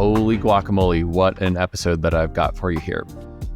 holy guacamole, what an episode that I've got for you here.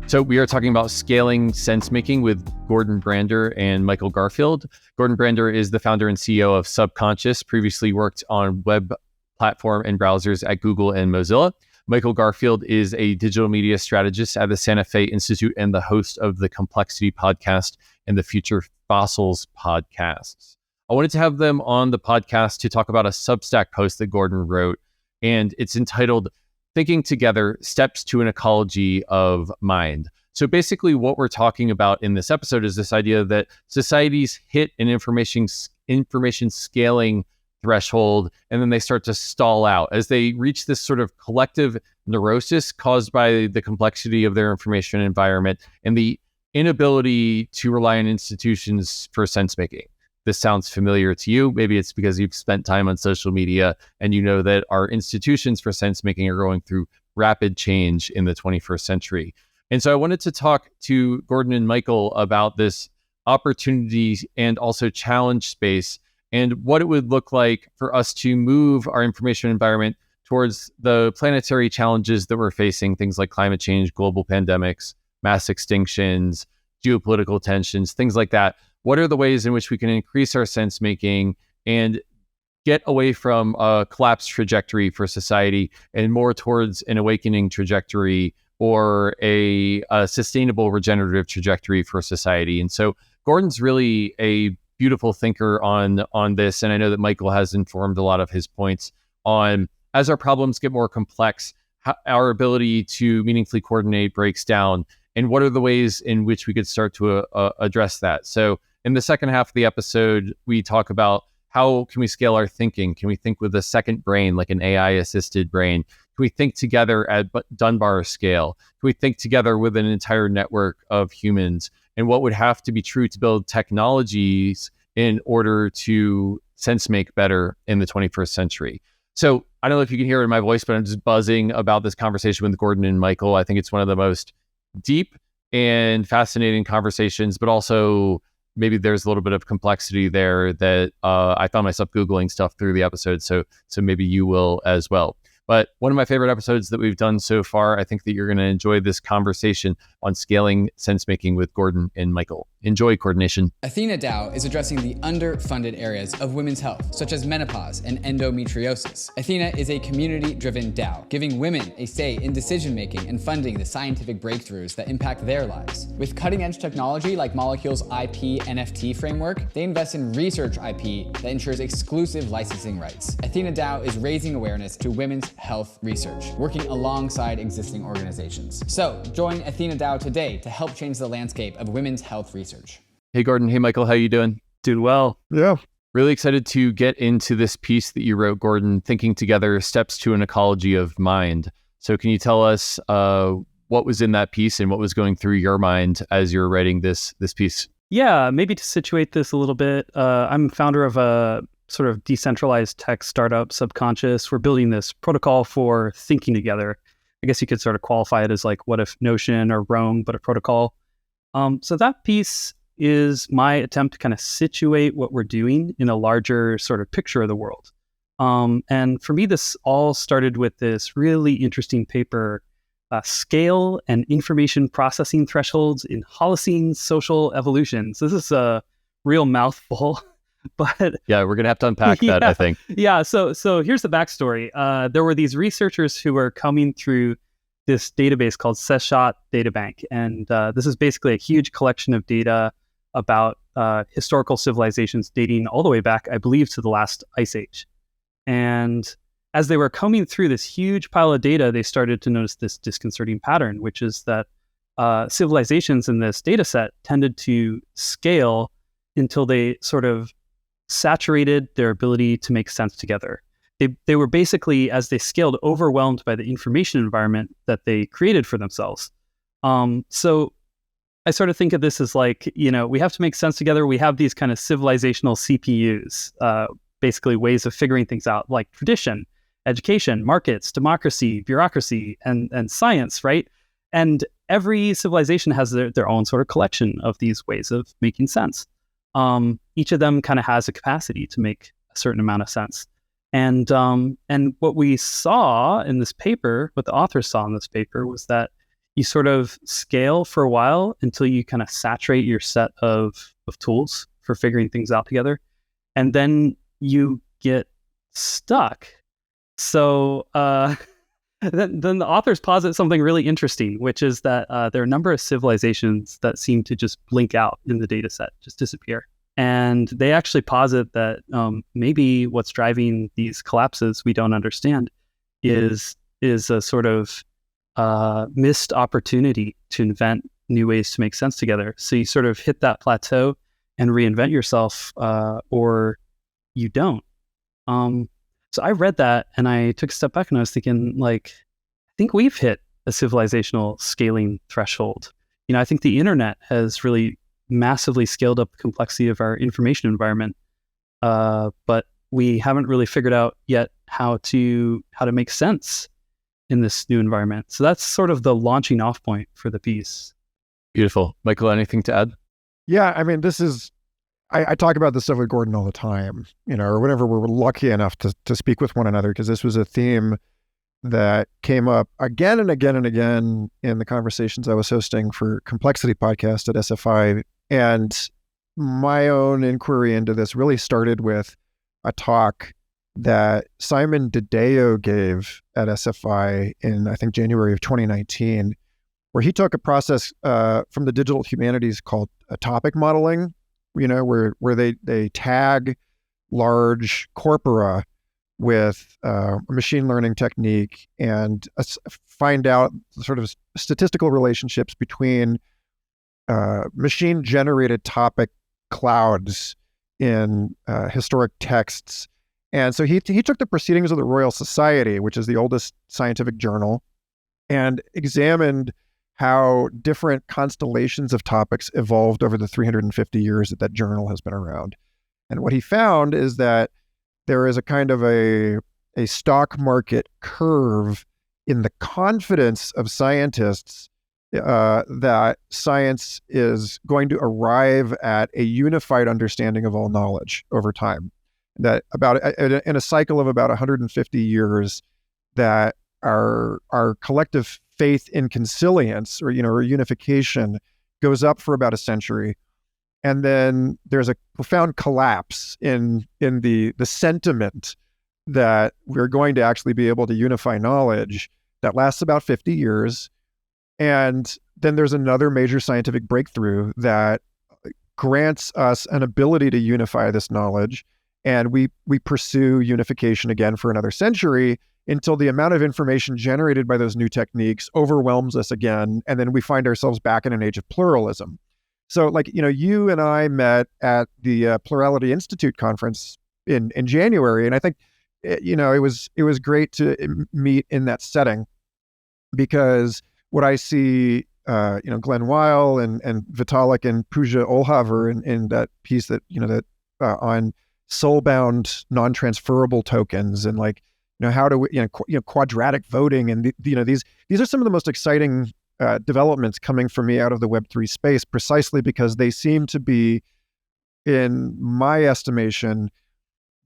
So we are talking about scaling sensemaking with Gordon Brander and Michael Garfield. Gordon Brander is the founder and CEO of Subconscious, previously worked on web platform and browsers at Google and Mozilla. Michael Garfield is a digital media strategist at the Santa Fe Institute and the host of the Complexity podcast and the Future Fossils podcasts. I wanted to have them on the podcast to talk about a Substack post that Gordon wrote, and it's entitled Thinking Together, Steps to an Ecology of Mind. So basically what we're talking about in this episode is this idea that societies hit an information scaling threshold, and then they start to stall out as they reach this sort of collective neurosis caused by the complexity of their information environment and the inability to rely on institutions for sense making. This sounds familiar to you. Maybe it's because you've spent time on social media and you know that our institutions for sense making are going through rapid change in the 21st century. And so I wanted to talk to Gordon and Michael about this opportunity and also challenge space and what it would look like for us to move our information environment towards the planetary challenges that we're facing, things like climate change, global pandemics, mass extinctions, geopolitical tensions, things like that. What are the ways in which we can increase our sense making and get away from a collapse trajectory for society and more towards an awakening trajectory or a sustainable regenerative trajectory for society? And so Gordon's really a beautiful thinker on this. And I know that Michael has informed a lot of his points on, as our problems get more complex, how our ability to meaningfully coordinate breaks down, and what are the ways in which we could start to address that. So in the second half of the episode, we talk about how can we scale our thinking? Can we think with a second brain, like an AI-assisted brain? Can we think together at Dunbar scale? Can we think together with an entire network of humans? And what would have to be true to build technologies in order to sense make better in the 21st century? So I don't know if you can hear it in my voice, but I'm just buzzing about this conversation with Gordon and Michael. I think it's one of the most deep and fascinating conversations, but also maybe there's a little bit of complexity there that I found myself Googling stuff through the episode. So maybe you will as well. But one of my favorite episodes that we've done so far. I think that you're going to enjoy this conversation on scaling sense-making with Gordon and Michael. Enjoy, coordination. ATHENA DAO is addressing the underfunded areas of women's health, such as menopause and endometriosis. ATHENA is a community-driven DAO, giving women a say in decision-making and funding the scientific breakthroughs that impact their lives. With cutting-edge technology like Molecule's IP NFT framework, they invest in research IP that ensures exclusive licensing rights. ATHENA DAO is raising awareness to women's health research, working alongside existing organizations. So join ATHENA DAO today to help change the landscape of women's health research. Hey, Gordon. Hey, Michael. How you doing? Doing well. Yeah. Really excited to get into this piece that you wrote, Gordon, Thinking Together, Steps to an Ecology of Mind. So can you tell us what was in that piece and what was going through your mind as you're writing this piece? Yeah, maybe to situate this a little bit, I'm founder of a sort of decentralized tech startup, Subconscious. We're building this protocol for thinking together. I guess you could sort of qualify it as like, what if Notion or Rome, but a protocol. So that piece is my attempt to kind of situate what we're doing in a larger sort of picture of the world. And for me, this all started with this really interesting paper, Scale and Information Processing Thresholds in Holocene Social Evolutions. This is a real mouthful, but... Yeah, we're going to have to unpack that, I think. Yeah, so here's the backstory. There were these researchers who were coming through this database called Seshat Databank. And this is basically a huge collection of data about historical civilizations dating all the way back, I believe, to the last ice age. And as they were combing through this huge pile of data, they started to notice this disconcerting pattern, which is that civilizations in this data set tended to scale until they sort of saturated their ability to make sense together. They were basically, as they scaled, overwhelmed by the information environment that they created for themselves. So I sort of think of this as like, we have to make sense together. We have these kind of civilizational CPUs, basically ways of figuring things out, like tradition, education, markets, democracy, bureaucracy, and science, right? And every civilization has their own sort of collection of these ways of making sense. Each of them kind of has a capacity to make a certain amount of sense. And what we saw in this paper, what the authors saw in this paper, was that you sort of scale for a while until you kind of saturate your set of tools for figuring things out together, and then you get stuck. So then the authors posit something really interesting, which is that there are a number of civilizations that seem to just blink out in the data set, just disappear. And they actually posit that maybe what's driving these collapses we don't understand is a sort of missed opportunity to invent new ways to make sense together. So you sort of hit that plateau and reinvent yourself, or you don't. So I read that and I took a step back and I was thinking, like, I think we've hit a civilizational scaling threshold. I think the internet has really massively scaled up the complexity of our information environment, but we haven't really figured out yet how to make sense in this new environment. So that's sort of the launching off point for the piece. Beautiful. Michael, anything to add? Yeah, I mean, I talk about this stuff with Gordon all the time, or whenever we're lucky enough to speak with one another, because this was a theme that came up again and again and again in the conversations I was hosting for Complexity Podcast at SFI. And my own inquiry into this really started with a talk that Simon DiDeo gave at SFI in, I think, January of 2019, where he took a process from the digital humanities called topic modeling, where they tag large corpora with a machine learning technique and find out sort of statistical relationships between machine-generated topic clouds in historic texts. And so he took the Proceedings of the Royal Society, which is the oldest scientific journal, and examined how different constellations of topics evolved over the 350 years that journal has been around. And what he found is that there is a kind of a stock market curve in the confidence of scientists that science is going to arrive at a unified understanding of all knowledge over time. That in a cycle of about 150 years, that our collective faith in consilience or unification goes up for about a century, and then there's a profound collapse in the sentiment that we're going to actually be able to unify knowledge that lasts about 50 years. And then there's another major scientific breakthrough that grants us an ability to unify this knowledge, and we pursue unification again for another century until the amount of information generated by those new techniques overwhelms us again, and then we find ourselves back in an age of pluralism. So, you and I met at the Plurality Institute conference in January, and I think it was great to meet in that setting, because what I see, Glenn Weil and Vitalik and Pooja Olhaver in that piece that on soul-bound non-transferable tokens, and how do we quadratic voting, and these are some of the most exciting developments coming for me out of the Web3 space, precisely because they seem to be, in my estimation,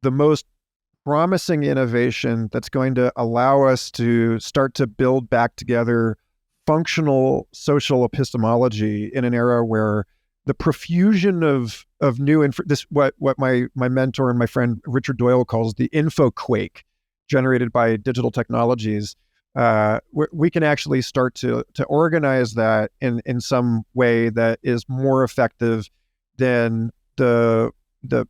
the most promising innovation that's going to allow us to start to build back together functional social epistemology in an era where the profusion of new what my mentor and my friend Richard Doyle calls the info quake generated by digital technologies, we can actually start to organize that in some way that is more effective than the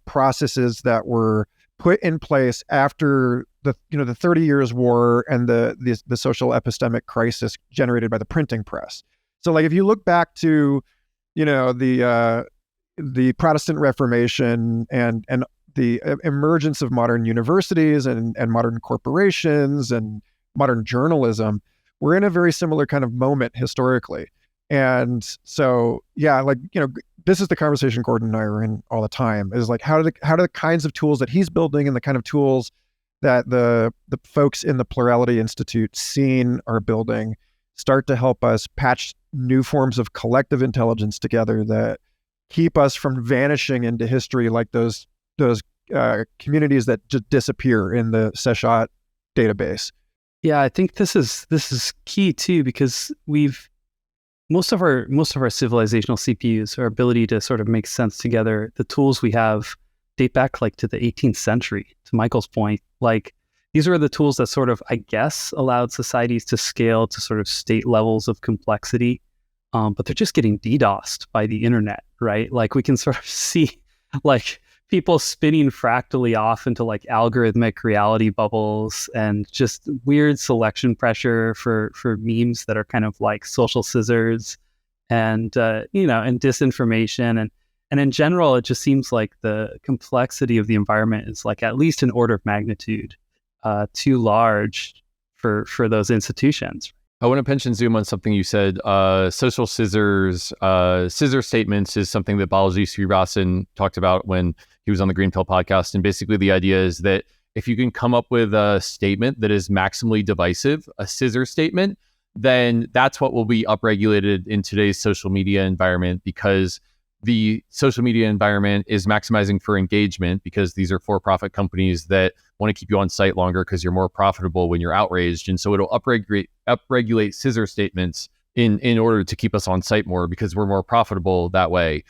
processes that were put in place after the 30 Years' War and the social epistemic crisis generated by the printing press. So, if you look back to the Protestant Reformation and the emergence of modern universities and modern corporations and modern journalism, we're in a very similar kind of moment historically. And so, this is the conversation Gordon and I are in all the time, is how do the kinds of tools that he's building and the kind of tools that the folks in the Plurality Institute scene are building start to help us patch new forms of collective intelligence together that keep us from vanishing into history like those communities that just disappear in the Seshat database. Yeah, I think this is key too, because most of our civilizational CPUs, our ability to sort of make sense together, the tools we have date back like to the 18th century, to Michael's point. Like, these are the tools that sort of, I guess, allowed societies to scale to sort of state levels of complexity. But they're just getting DDoSed by the internet, right? Like, we can sort of see like people spinning fractally off into like algorithmic reality bubbles, and just weird selection pressure for memes that are kind of like social scissors, and and disinformation, and in general, it just seems like the complexity of the environment is like at least an order of magnitude too large for those institutions. I want to pinch and zoom on something you said. Social scissors, scissor statements is something that Balaji Srinivasan talked about when he was on the GreenPilled podcast. And basically the idea is that if you can come up with a statement that is maximally divisive, a scissor statement, then that's what will be upregulated in today's social media environment, because the social media environment is maximizing for engagement, because these are for-profit companies that want to keep you on site longer because you're more profitable when you're outraged. And so it'll upregulate scissor statements in order to keep us on site more, because we're more profitable that way,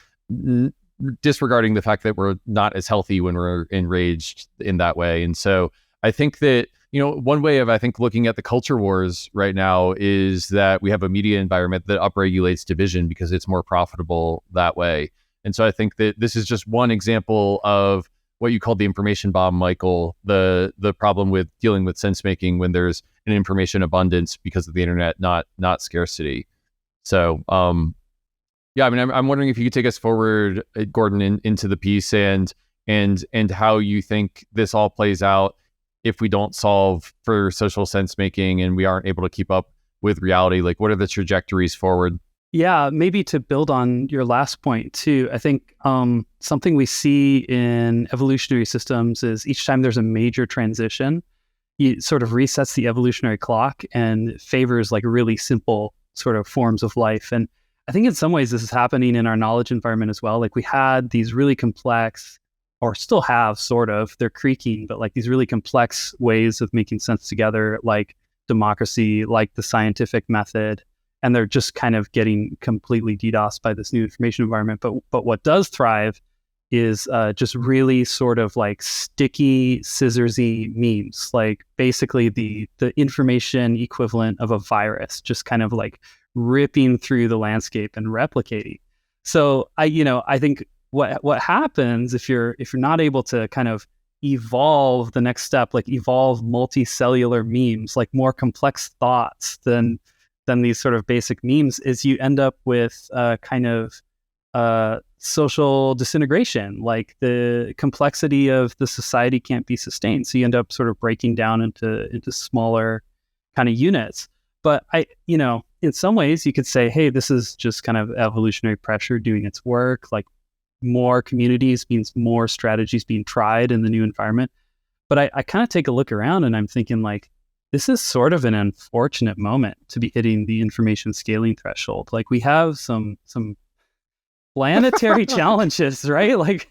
disregarding the fact that we're not as healthy when we're enraged in that way. And so I think that, one way of, I think, looking at the culture wars right now is that we have a media environment that upregulates division because it's more profitable that way. And so I think that this is just one example of what you called the information bomb, Michael, the problem with dealing with sense making when there's an information abundance because of the internet, not scarcity. So, yeah, I mean, I'm wondering if you could take us forward, Gordon, into the piece and how you think this all plays out if we don't solve for social sense making and we aren't able to keep up with reality. Like, what are the trajectories forward? Yeah, maybe to build on your last point too, I think something we see in evolutionary systems is each time there's a major transition, it sort of resets the evolutionary clock and favors like really simple sort of forms of life. And I think in some ways this is happening in our knowledge environment as well. Like, we had these really complex, or still have sort of, they're creaking, but like these really complex ways of making sense together, like democracy, like the scientific method, and they're just kind of getting completely DDoSed by this new information environment. But what does thrive is just really sort of like sticky, scissorsy memes, like basically the information equivalent of a virus, just kind of like ripping through the landscape and replicating. So I think what happens if you're not able to kind of evolve the next step, like evolve multicellular memes, like more complex thoughts than these sort of basic memes, is you end up with kind of social disintegration. Like, the complexity of the society can't be sustained, so you end up sort of breaking down into smaller kind of units. But in some ways you could say, hey, this is just kind of evolutionary pressure doing its work. Like, more communities means more strategies being tried in the new environment. But I kind of take a look around and I'm thinking, like, this is sort of an unfortunate moment to be hitting the information scaling threshold. Like, we have some planetary challenges, right? Like,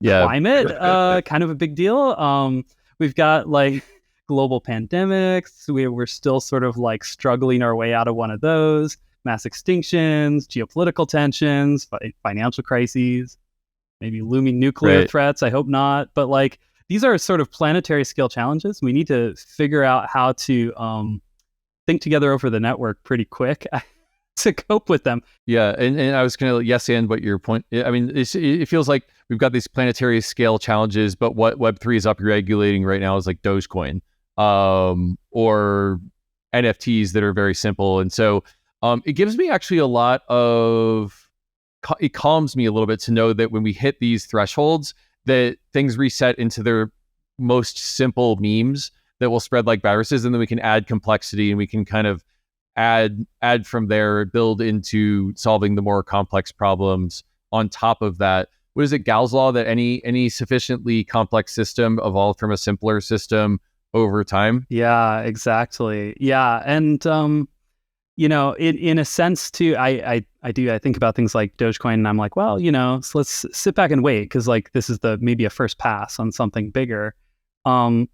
climate, kind of a big deal. We've got like global pandemics. We're still sort of like struggling our way out of one of those. Mass extinctions, geopolitical tensions, financial crises, maybe looming nuclear threats. I hope not. But like, these are sort of planetary scale challenges. We need to figure out how to think together over the network pretty quick to cope with them. Yeah, and I was going to yes and what your point. I mean, it feels like we've got these planetary scale challenges, but what Web3 is upregulating right now is like Dogecoin or NFTs that are very simple. And so it gives me actually a lot of, it calms me a little bit to know that when we hit these thresholds, that things reset into their most simple memes that will spread like viruses, and then we can add complexity and we can kind of add from there, build into solving the more complex problems on top of that. What is it, Gauss law, that any sufficiently complex system evolved from a simpler system over time? Yeah, exactly. Yeah, and in a sense too, I think about things like Dogecoin, and I'm like, well, so let's sit back and wait, because like this is maybe a first pass on something bigger. I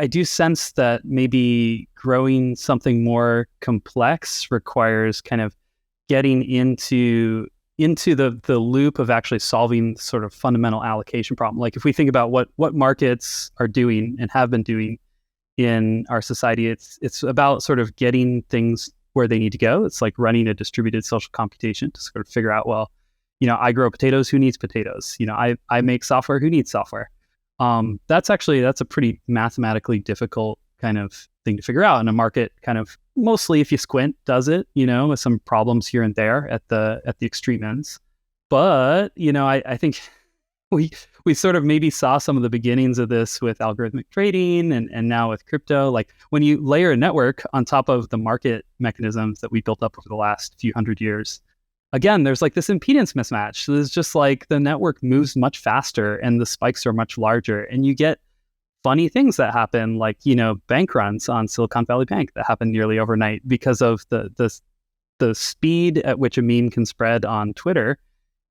do sense that maybe growing something more complex requires kind of getting into the loop of actually solving sort of fundamental allocation problem. Like if we think about what markets are doing and have been doing in our society, it's about sort of getting things where they need to go. It's like running a distributed social computation to sort of figure out, well, I grow potatoes, who needs potatoes? I make software, who needs software? That's a pretty mathematically difficult kind of thing to figure out. And a market kind of mostly, if you squint, does it, with some problems here and there at the extreme ends. But, I think we sort of maybe saw some of the beginnings of this with algorithmic trading and now with crypto. Like when you layer a network on top of the market mechanisms that we built up over the last few hundred years, again, there's like this impedance mismatch. So there's just like the network moves much faster and the spikes are much larger, and you get funny things that happen, like, bank runs on Silicon Valley Bank that happen nearly overnight because of the speed at which a meme can spread on Twitter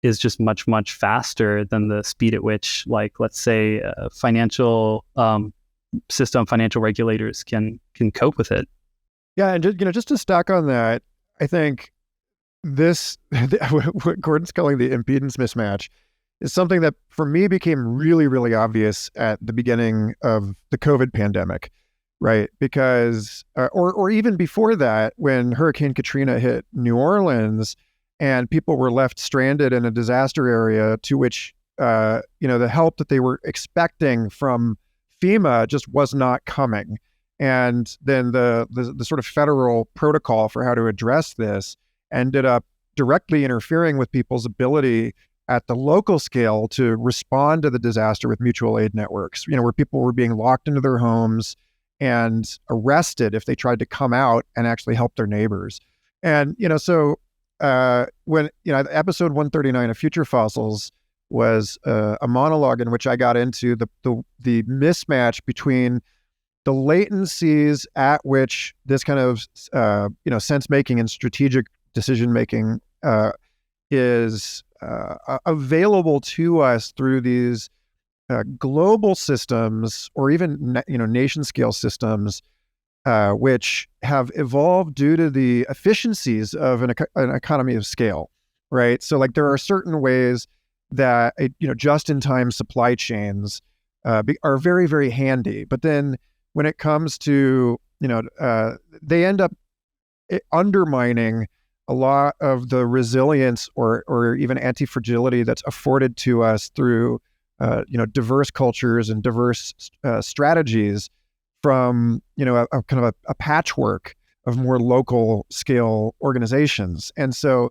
is just much, much faster than the speed at which, like, let's say, financial financial regulators can cope with it. Yeah, and just to stack on that, I think this what Gordon's calling the impedance mismatch is something that for me became really, really obvious at the beginning of the COVID pandemic, right? Because or even before that, when Hurricane Katrina hit New Orleans and people were left stranded in a disaster area to which, the help that they were expecting from FEMA just was not coming. And then the sort of federal protocol for how to address this ended up directly interfering with people's ability at the local scale to respond to the disaster with mutual aid networks, where people were being locked into their homes and arrested if they tried to come out and actually help their neighbors. And, so when episode 139 of Future Fossils was a monologue in which I got into the mismatch between the latencies at which this kind of sense making and strategic decision making is available to us through these global systems, or even nation scale systems, which have evolved due to the efficiencies of an economy of scale, right? So like there are certain ways that just-in-time supply chains are very, very handy, but then when it comes to they end up undermining a lot of the resilience or even anti-fragility that's afforded to us through diverse cultures and diverse strategies from a kind of a patchwork of more local scale organizations. And so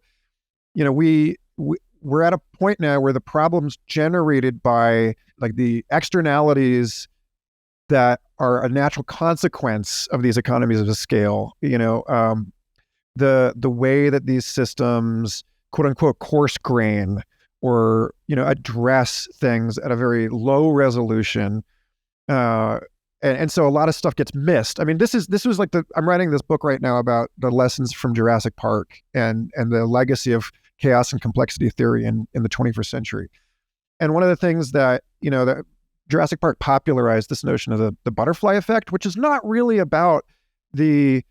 we're at a point now where the problems generated by like the externalities that are a natural consequence of these economies of scale, the way that these systems quote unquote coarse grain or address things at a very low resolution, and so a lot of stuff gets missed. I mean, this was like I'm writing this book right now about the lessons from Jurassic Park and the legacy of chaos and complexity theory in the 21st century. And one of the things that that Jurassic Park popularized this notion of the butterfly effect, which is not really about the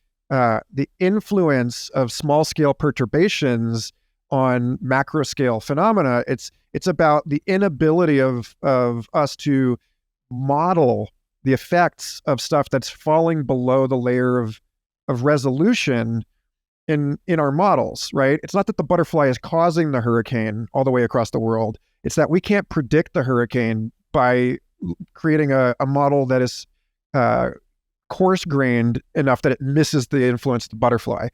influence of small scale perturbations on macro scale phenomena. It's about the inability of us to model the effects of stuff that's falling below the layer of resolution in our models, right? It's not that the butterfly is causing the hurricane all the way across the world. It's that we can't predict the hurricane by creating a model that is coarse-grained enough that it misses the influence of the butterfly.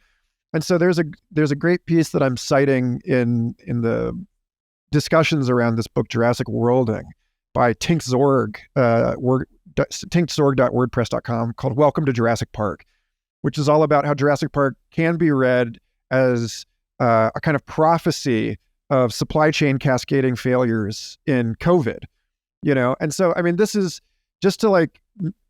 And so there's a great piece that I'm citing in the discussions around this book, Jurassic Worlding, by Tink Zorg, tinkzorg.wordpress.com, called Welcome to Jurassic Park, which is all about how Jurassic Park can be read as a kind of prophecy of supply chain cascading failures in COVID. And so, I mean, this is just to like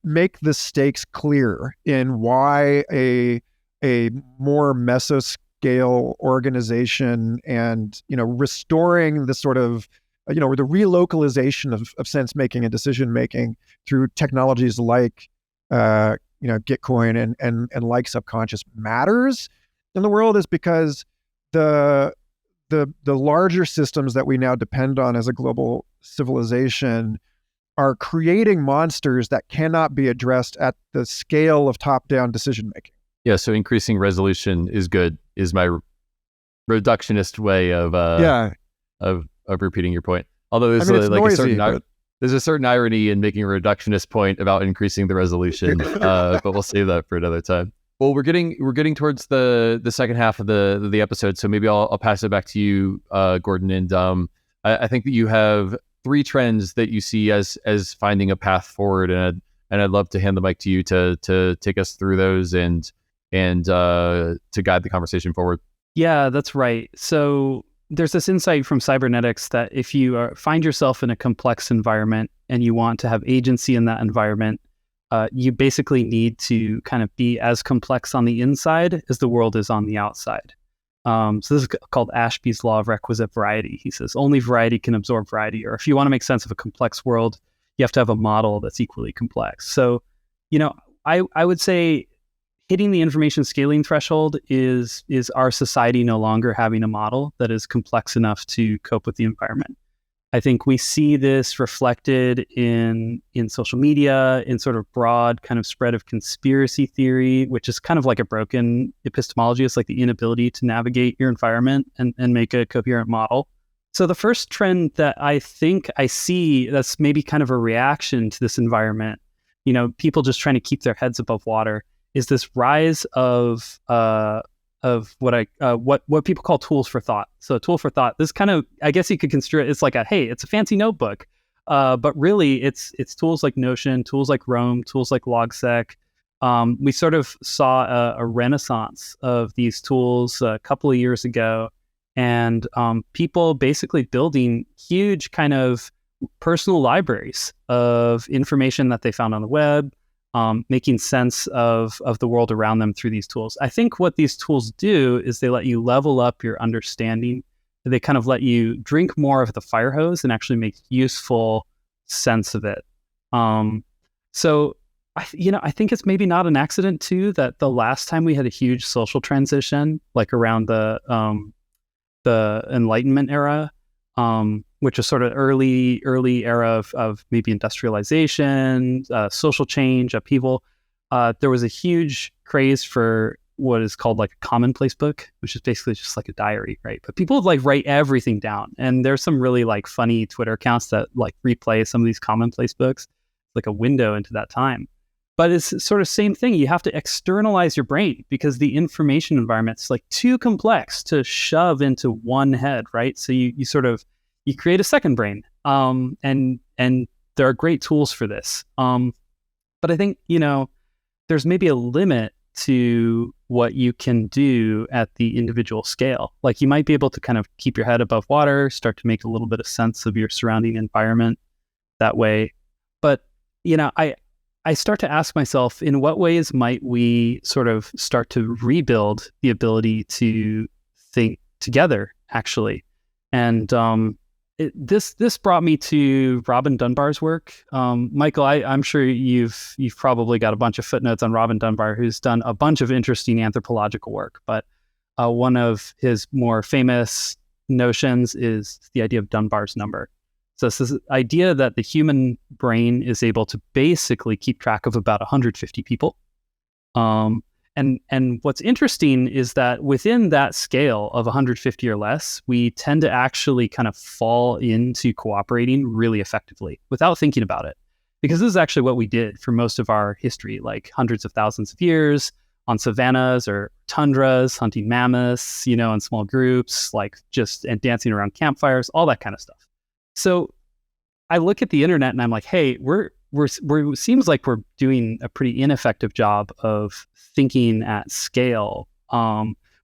make the stakes clear in why a a more mesoscale organization and, restoring the sort of, the relocalization of sense making and decision making through technologies like, Gitcoin and like subconscious matters in the world, is because the larger systems that we now depend on as a global civilization are creating monsters that cannot be addressed at the scale of top-down decision making. Yeah, so increasing resolution is good, is my reductionist way of repeating your point. Although there's there's a certain irony in making a reductionist point about increasing the resolution, but we'll save that for another time. Well, we're getting towards the second half of the episode, so maybe I'll pass it back to you, Gordon. And I think that you have 3 trends that you see as finding a path forward, and I'd love to hand the mic to you to take us through those and to guide the conversation forward. Yeah, that's right. So there's this insight from cybernetics that if you find yourself in a complex environment and you want to have agency in that environment, you basically need to kind of be as complex on the inside as the world is on the outside. So this is called Ashby's law of requisite variety. He says only variety can absorb variety, or if you want to make sense of a complex world, you have to have a model that's equally complex. So, I would say hitting the information scaling threshold is our society no longer having a model that is complex enough to cope with the environment. I think we see this reflected in social media, in sort of broad kind of spread of conspiracy theory, which is kind of like a broken epistemology. It's like the inability to navigate your environment and make a coherent model. So the first trend that I think I see that's maybe kind of a reaction to this environment, people just trying to keep their heads above water, is this rise of what people call tools for thought. So a tool for thought, this kind of, I guess you could construe it, it's like it's a fancy notebook, but really it's tools like Notion, tools like Roam, tools like Logsec. We sort of saw a renaissance of these tools a couple of years ago, and people basically building huge kind of personal libraries of information that they found on the web, making sense of the world around them through these tools. I think what these tools do is they let you level up your understanding. They kind of let you drink more of the fire hose and actually make useful sense of it. So I think it's maybe not an accident too that the last time we had a huge social transition, like around the Enlightenment era, which is sort of early era of maybe industrialization, social change, upheaval. There was a huge craze for what is called like a commonplace book, which is basically just like a diary, right? But people would like write everything down. And there's some really like funny Twitter accounts that like replay some of these commonplace books, like a window into that time. But it's sort of same thing. You have to externalize your brain because the information environment's like too complex to shove into one head, right? So you create a second brain, and there are great tools for this. But I think, there's maybe a limit to what you can do at the individual scale. Like you might be able to kind of keep your head above water, start to make a little bit of sense of your surrounding environment that way. But, I start to ask myself, in what ways might we sort of start to rebuild the ability to think together, actually? And this brought me to Robin Dunbar's work. Michael, I'm sure you've probably got a bunch of footnotes on Robin Dunbar, who's done a bunch of interesting anthropological work. But one of his more famous notions is the idea of Dunbar's number. So it's this idea that the human brain is able to basically keep track of about 150 people. And what's interesting is that within that scale of 150 or less, we tend to actually kind of fall into cooperating really effectively without thinking about it. Because this is actually what we did for most of our history, like hundreds of thousands of years on savannas or tundras, hunting mammoths, in small groups, and dancing around campfires, all that kind of stuff. So I look at the internet and I'm like, hey, it seems like we're doing a pretty ineffective job of thinking at scale.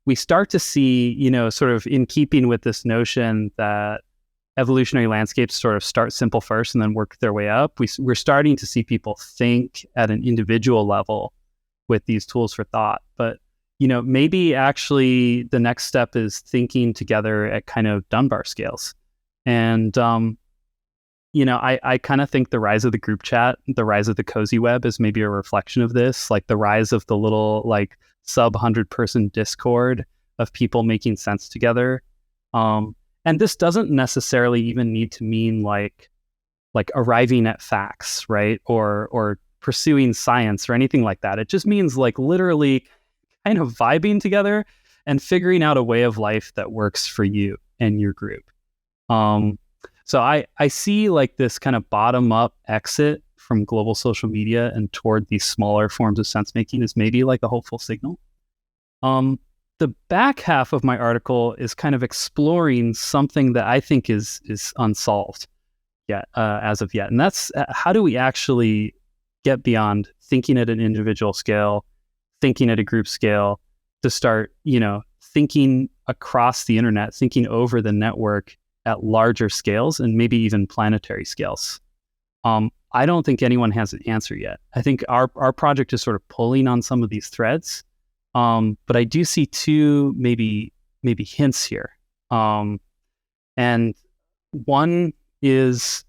We start to see, sort of in keeping with this notion that evolutionary landscapes sort of start simple first and then work their way up. We're starting to see people think at an individual level with these tools for thought. But, maybe actually the next step is thinking together at kind of Dunbar scales. And, I kind of think the rise of the group chat, the rise of the cozy web is maybe a reflection of this, like the rise of the little like sub 100-person Discord of people making sense together. And this doesn't necessarily even need to mean like arriving at facts, right? Or pursuing science or anything like that. It just means like literally kind of vibing together and figuring out a way of life that works for you and your group. So I see like this kind of bottom up exit from global social media and toward these smaller forms of sense making is maybe like a hopeful signal. The back half of my article is kind of exploring something that I think is unsolved yet, as of yet. And that's how do we actually get beyond thinking at an individual scale, thinking at a group scale, to start, thinking across the internet, thinking over the network at larger scales and maybe even planetary scales. I don't think anyone has an answer yet. I think our project is sort of pulling on some of these threads. But I do see two maybe hints here. And one is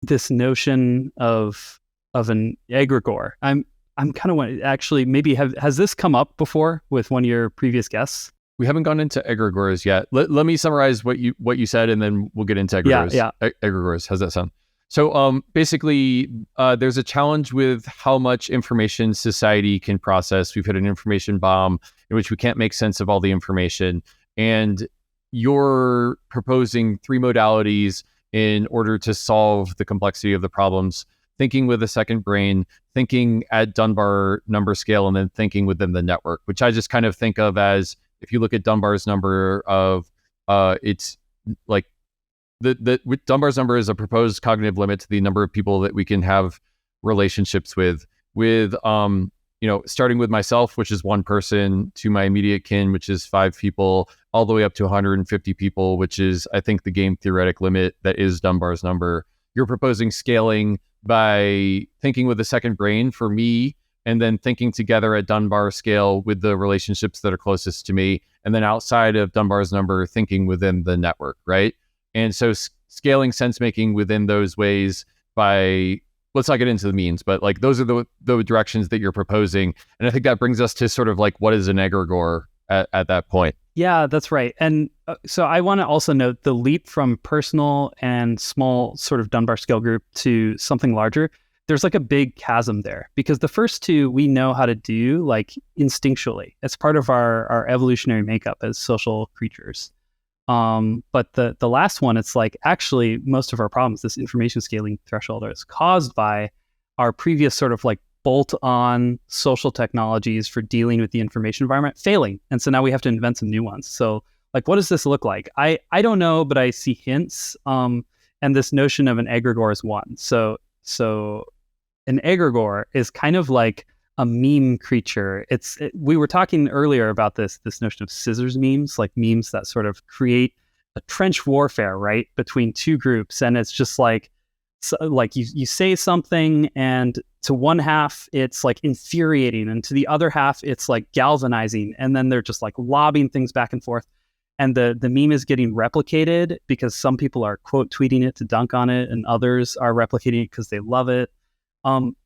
this notion of an egregore. I'm kind of actually maybe has this come up before with one of your previous guests? We haven't gone into egregores yet. Let me summarize what you said, and then we'll get into egregores. Yeah. Egregores. How's that sound? So basically, there's a challenge with how much information society can process. We've hit an information bomb in which we can't make sense of all the information. And you're proposing 3 modalities in order to solve the complexity of the problems: thinking with a second brain, thinking at Dunbar number scale, and then thinking within the network, which I just kind of think of as, if you look at Dunbar's number of, it's like, Dunbar's number is a proposed cognitive limit to the number of people that we can have relationships with, starting with myself, which is 1 person, to my immediate kin, which is 5 people, all the way up to 150 people, which is, I think, the game theoretic limit that is Dunbar's number. You're proposing scaling by thinking with a second brain for me, and then thinking together at Dunbar scale with the relationships that are closest to me, and then outside of Dunbar's number, thinking within the network, right? And so scaling sense making within those ways by, let's not get into the means, but like those are the directions that you're proposing. And I think that brings us to sort of like, what is an egregore at that point? Yeah, that's right. And so I want to also note the leap from personal and small sort of Dunbar scale group to something larger. There's like a big chasm there, because the first two we know how to do like instinctually. It's part of our evolutionary makeup as social creatures. But the last one, it's like actually most of our problems, this information scaling threshold, is caused by our previous sort of like bolt-on social technologies for dealing with the information environment failing. And so now we have to invent some new ones. So like, what does this look like? I don't know, but I see hints. And this notion of an egregore is one. So an egregore is kind of like a meme creature. We were talking earlier about this notion of scissors memes, like memes that sort of create a trench warfare, right, between 2 groups. And it's just like you say something, and to one half it's like infuriating, and to the other half it's like galvanizing, and then they're just like lobbing things back and forth. And the meme is getting replicated because some people are quote tweeting it to dunk on it, and others are replicating it because they love it.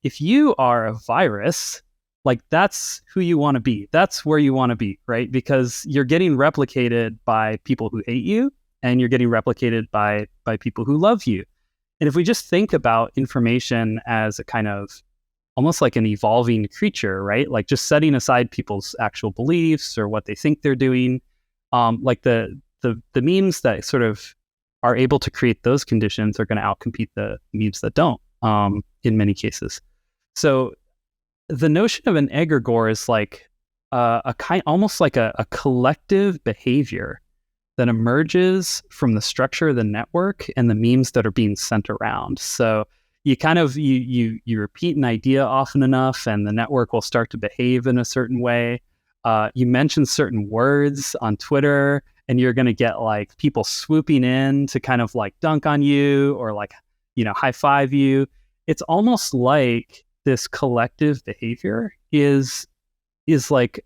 If you are a virus, like that's who you want to be. That's where you want to be, right? Because you're getting replicated by people who hate you, and you're getting replicated by people who love you. And if we just think about information as a kind of almost like an evolving creature, right? Like just setting aside people's actual beliefs or what they think they're doing, like the memes that sort of are able to create those conditions are going to outcompete the memes that don't. In many cases. So the notion of an egregore is like almost like a collective behavior that emerges from the structure of the network and the memes that are being sent around. So you kind of, you repeat an idea often enough, and the network will start to behave in a certain way. You mention certain words on Twitter, and you're going to get like people swooping in to kind of like dunk on you or like, high five you. It's almost like this collective behavior is like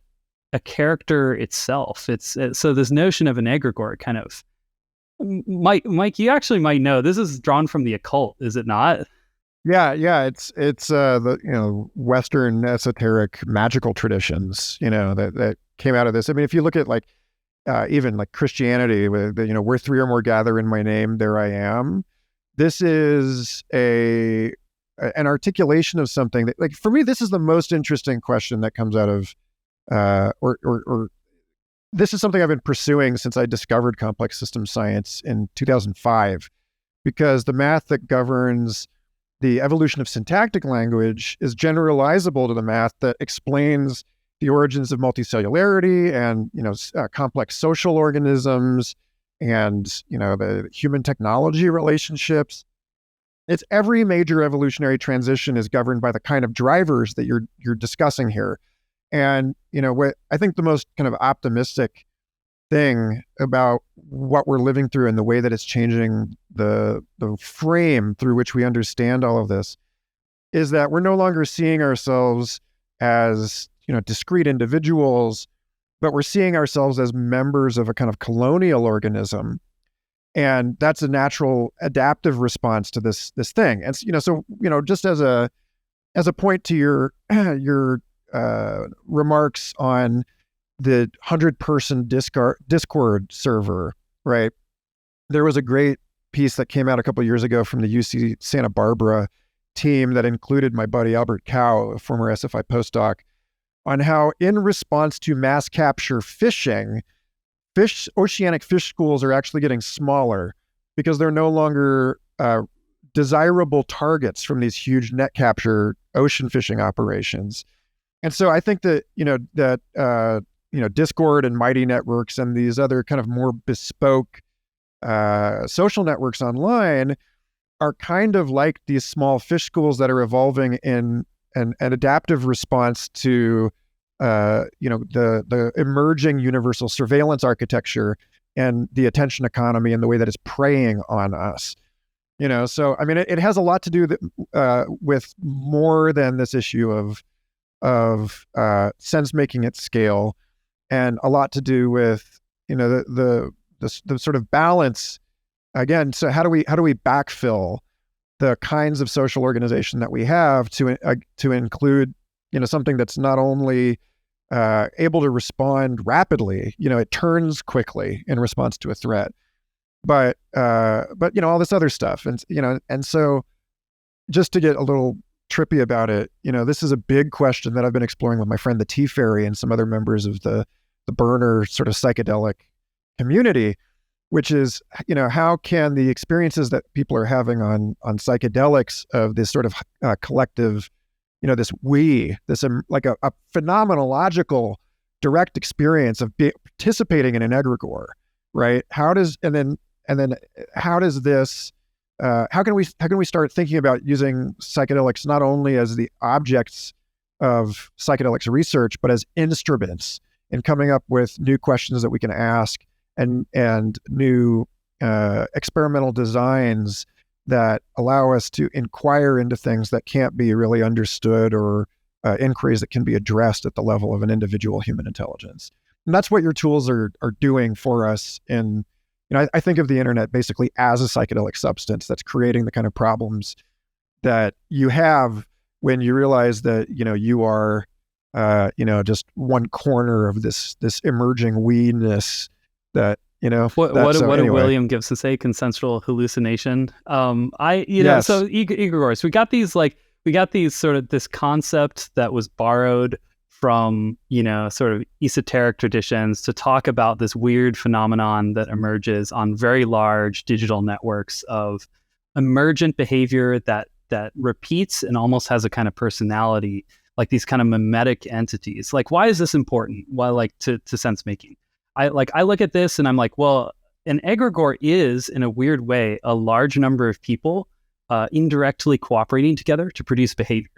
a character itself. So this notion of an egregore kind of, Mike, you actually might know this is drawn from the occult, is it not? Yeah, it's the Western esoteric magical traditions that came out of this. I mean, if you look at like even like Christianity, with where three or more gather in my name, there I am. This is an articulation of something that, like, for me, this is the most interesting question that comes out of or this is something I've been pursuing since I discovered complex system science in 2005, because the math that governs the evolution of syntactic language is generalizable to the math that explains the origins of multicellularity and complex social organisms and the human technology relationships. It's every major evolutionary transition is governed by the kind of drivers that you're discussing here. And what I think the most kind of optimistic thing about what we're living through and the way that it's changing the frame through which we understand all of this is that we're no longer seeing ourselves as discrete individuals, but we're seeing ourselves as members of a kind of colonial organism. And that's a natural adaptive response to this thing. And so just as a point to your remarks on the 100-person Discord server, right? There was a great piece that came out a couple of years ago from the UC Santa Barbara team that included my buddy Albert Cow, a former SFI postdoc, on how in response to mass capture fishing, oceanic fish schools are actually getting smaller because they're no longer desirable targets from these huge net capture ocean fishing operations. And so I think that Discord and Mighty Networks and these other kind of more bespoke social networks online are kind of like these small fish schools that are evolving in an adaptive response to the emerging universal surveillance architecture and the attention economy and the way that it's preying on us. So I mean, it has a lot to do with more than this issue of sense making at scale, and a lot to do with the sort of balance again. So how do we backfill the kinds of social organization that we have to include something that's not only able to respond rapidly, it turns quickly in response to a threat, but all this other stuff, and so just to get a little trippy about it, this is a big question that I've been exploring with my friend the Tea Fairy and some other members of the burner sort of psychedelic community, which is how can the experiences that people are having on psychedelics of this sort of collective, this like a phenomenological direct experience of participating in an egregore, right? How can we start thinking about using psychedelics not only as the objects of psychedelics research, but as instruments in coming up with new questions that we can ask and new experimental designs that allow us to inquire into things that can't be really understood, or inquiries that can be addressed at the level of an individual human intelligence. And that's what your tools are doing for us. And I think of the internet basically as a psychedelic substance that's creating the kind of problems that you have when you realize that you are just one corner of this emerging we-ness that what did William Gibson say? Consensual hallucination. Yes. So Egregore. So we got these sort of this concept that was borrowed from sort of esoteric traditions to talk about this weird phenomenon that emerges on very large digital networks of emergent behavior that repeats and almost has a kind of personality, like these kind of mimetic entities. Like, why is this important? Why, like, to sense making? I look at this and I'm like, well, an egregore is, in a weird way, a large number of people indirectly cooperating together to produce behavior.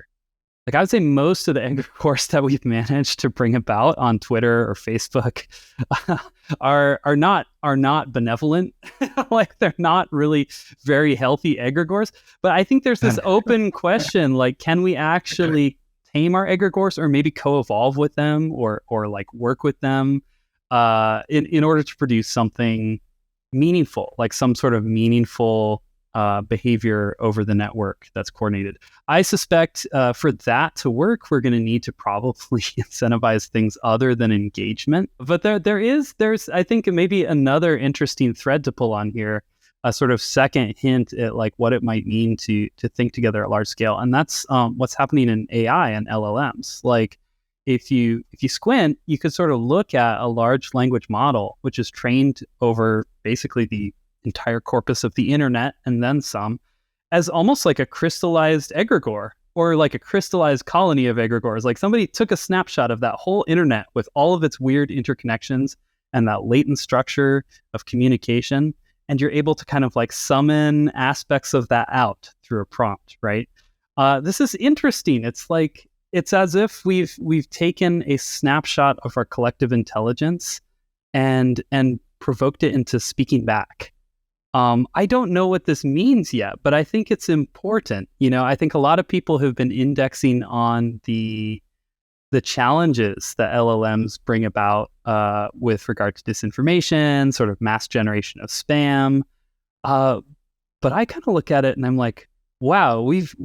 Like, I would say most of the egregores that we've managed to bring about on Twitter or Facebook are not benevolent. Like, they're not really very healthy egregores. But I think there's this open question, like, can we actually tame our egregores or maybe co-evolve with them or like work with them in order to produce something meaningful, like some sort of meaningful behavior over the network that's coordinated. I suspect for that to work, we're going to need to probably incentivize things other than engagement. But there's I think maybe another interesting thread to pull on here, a sort of second hint at like what it might mean to think together at large scale, and that's what's happening in AI and LLMs. Like if you squint, you could sort of look at a large language model, which is trained over basically the entire corpus of the internet and then some, as almost like a crystallized egregore or like a crystallized colony of egregores. Like somebody took a snapshot of that whole internet with all of its weird interconnections and that latent structure of communication, and you're able to kind of like summon aspects of that out through a prompt, right? This is interesting. It's like, it's as if we've taken a snapshot of our collective intelligence and provoked it into speaking back. I don't know what this means yet, but I think it's important. I think a lot of people have been indexing on the challenges that LLMs bring about with regard to disinformation, sort of mass generation of spam. But I kind of look at it and I'm like, wow, we've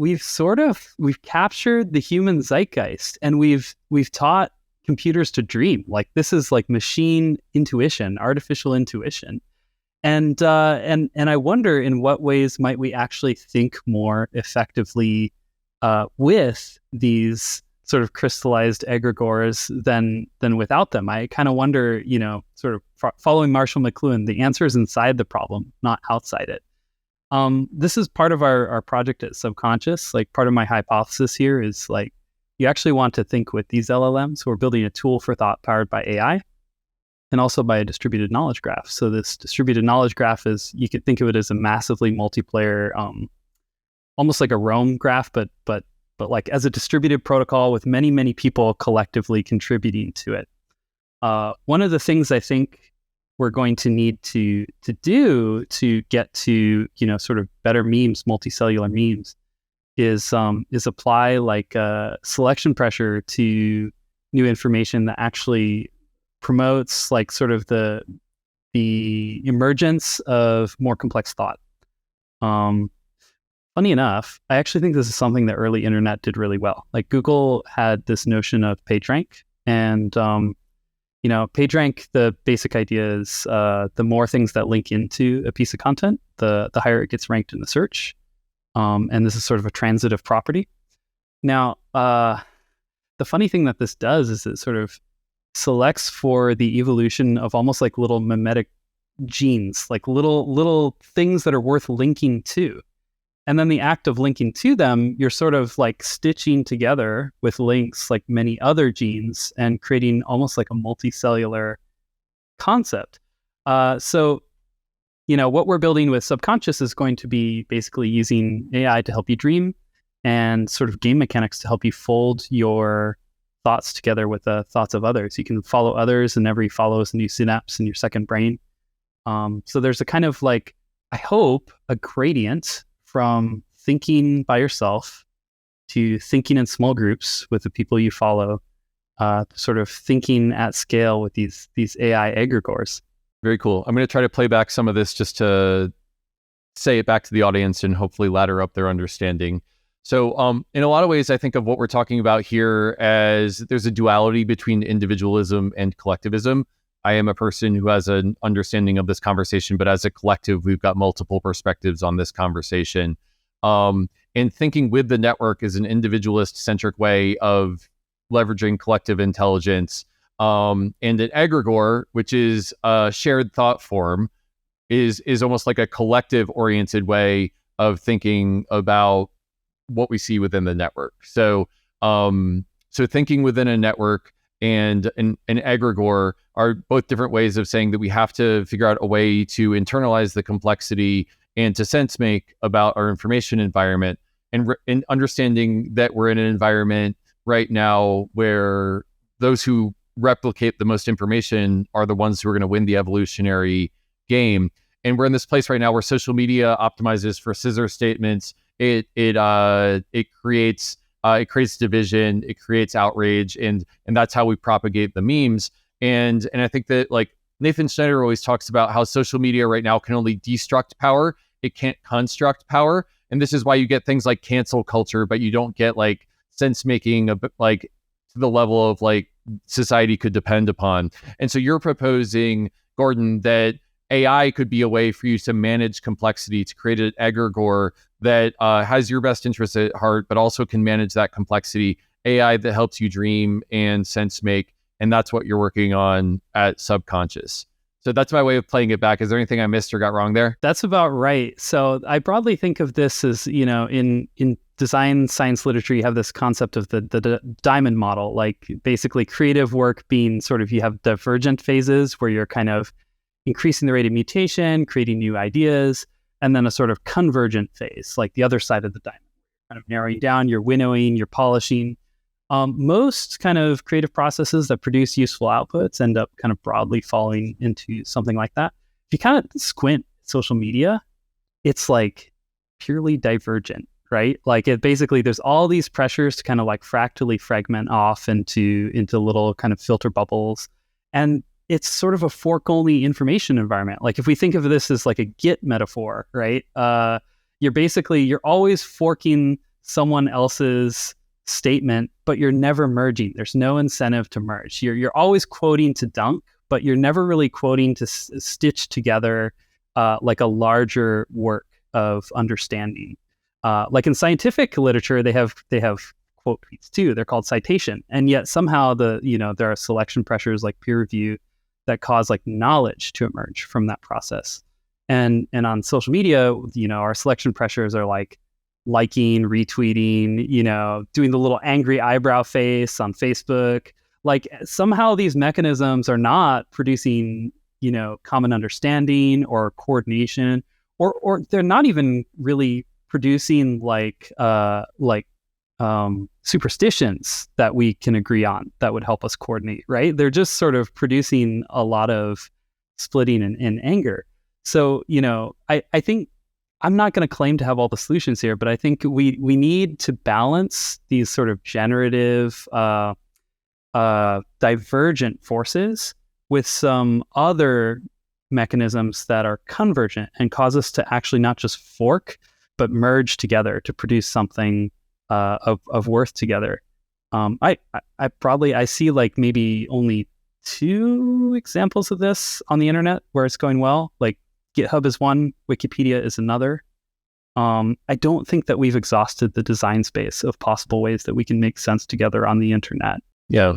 captured the human zeitgeist and we've taught computers to dream. Like this is like machine intuition, artificial intuition. And I wonder in what ways might we actually think more effectively with these sort of crystallized egregores than without them. I kind of wonder, sort of following Marshall McLuhan, the answer is inside the problem, not outside it. This is part of our project at Subconscious. Like part of my hypothesis here is like you actually want to think with these LLMs. We're building a tool for thought powered by AI. And also by a distributed knowledge graph. So this distributed knowledge graph is, you could think of it as a massively multiplayer, almost like a Roam graph, but like as a distributed protocol with many, many people collectively contributing to it. One of the things I think we're going to need to do to get to, sort of better memes, multicellular memes, is apply like selection pressure to new information that actually promotes like sort of the emergence of more complex thought. Funny enough, I actually think this is something that early internet did really well. Like Google had this notion of PageRank, and PageRank, the basic idea is the more things that link into a piece of content, the higher it gets ranked in the search. And this is sort of a transitive property. Now, the funny thing that this does is it sort of selects for the evolution of almost like little mimetic genes, like little things that are worth linking to. And then the act of linking to them, you're sort of like stitching together with links like many other genes and creating almost like a multicellular concept. So what we're building with Subconscious is going to be basically using AI to help you dream and sort of game mechanics to help you fold your thoughts together with the thoughts of others. You can follow others, and every follow is a new synapse in your second brain. So there's a kind of like, I hope, a gradient from thinking by yourself to thinking in small groups with the people you follow, sort of thinking at scale with these AI egregores. Very cool. I'm going to try to play back some of this just to say it back to the audience and hopefully ladder up their understanding. So in a lot of ways, I think of what we're talking about here as there's a duality between individualism and collectivism. I am a person who has an understanding of this conversation, but as a collective, we've got multiple perspectives on this conversation. And thinking with the network is an individualist-centric way of leveraging collective intelligence. And an egregore, which is a shared thought form, is almost like a collective-oriented way of thinking about what we see within the network. So thinking within a network and an egregore are both different ways of saying that we have to figure out a way to internalize the complexity and to sense make about our information environment, and understanding that we're in an environment right now where those who replicate the most information are the ones who are going to win the evolutionary game. And we're in this place right now where social media optimizes for scissor statements. It creates it creates division, it creates outrage, and that's how we propagate the memes. And I think that like Nathan Schneider always talks about how social media right now can only destruct power, it can't construct power. And this is why you get things like cancel culture, but you don't get like sense making like to the level of like society could depend upon. And so you're proposing, Gordon, that AI could be a way for you to manage complexity, to create an egregore that has your best interests at heart, but also can manage that complexity. AI that helps you dream and sense make. And that's what you're working on at Subconscious. So that's my way of playing it back. Is there anything I missed or got wrong there? That's about right. So I broadly think of this as, in design science literature, you have this concept of the diamond model, like basically creative work being sort of, you have divergent phases where you're kind of increasing the rate of mutation, creating new ideas, and then a sort of convergent phase, like the other side of the diamond, kind of narrowing down, you're winnowing, you're polishing. Most kind of creative processes that produce useful outputs end up kind of broadly falling into something like that. If you kind of squint social media, it's like purely divergent, right? Like it basically, there's all these pressures to kind of like fractally fragment off into little kind of filter bubbles. And it's sort of a fork-only information environment. Like if we think of this as like a Git metaphor, right? You're always forking someone else's statement, but you're never merging. There's no incentive to merge. You're always quoting to dunk, but you're never really quoting to stitch together like a larger work of understanding. Like in scientific literature, they have quote tweets too. They're called citation, and yet somehow there are selection pressures like peer review that cause like knowledge to emerge from that process. And on social media, our selection pressures are like liking, retweeting, doing the little angry eyebrow face on Facebook. Like somehow these mechanisms are not producing, common understanding or coordination, or they're not even really producing like superstitions that we can agree on that would help us coordinate, right? They're just sort of producing a lot of splitting and anger. So, I think I'm not going to claim to have all the solutions here, but I think we need to balance these sort of generative, divergent forces with some other mechanisms that are convergent and cause us to actually not just fork, but merge together to produce something of worth together. I see like maybe only 2 examples of this on the internet where it's going well. Like GitHub is one, Wikipedia is another. I don't think that we've exhausted the design space of possible ways that we can make sense together on the internet. Yeah.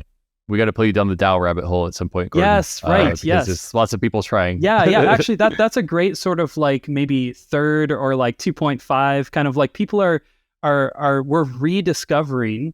We got to pull you down the DAO rabbit hole at some point, Gordon. Yes, right. Yes. There's lots of people trying. Yeah. Actually, that's a great sort of like maybe third or like 2.5 kind of like people we're rediscovering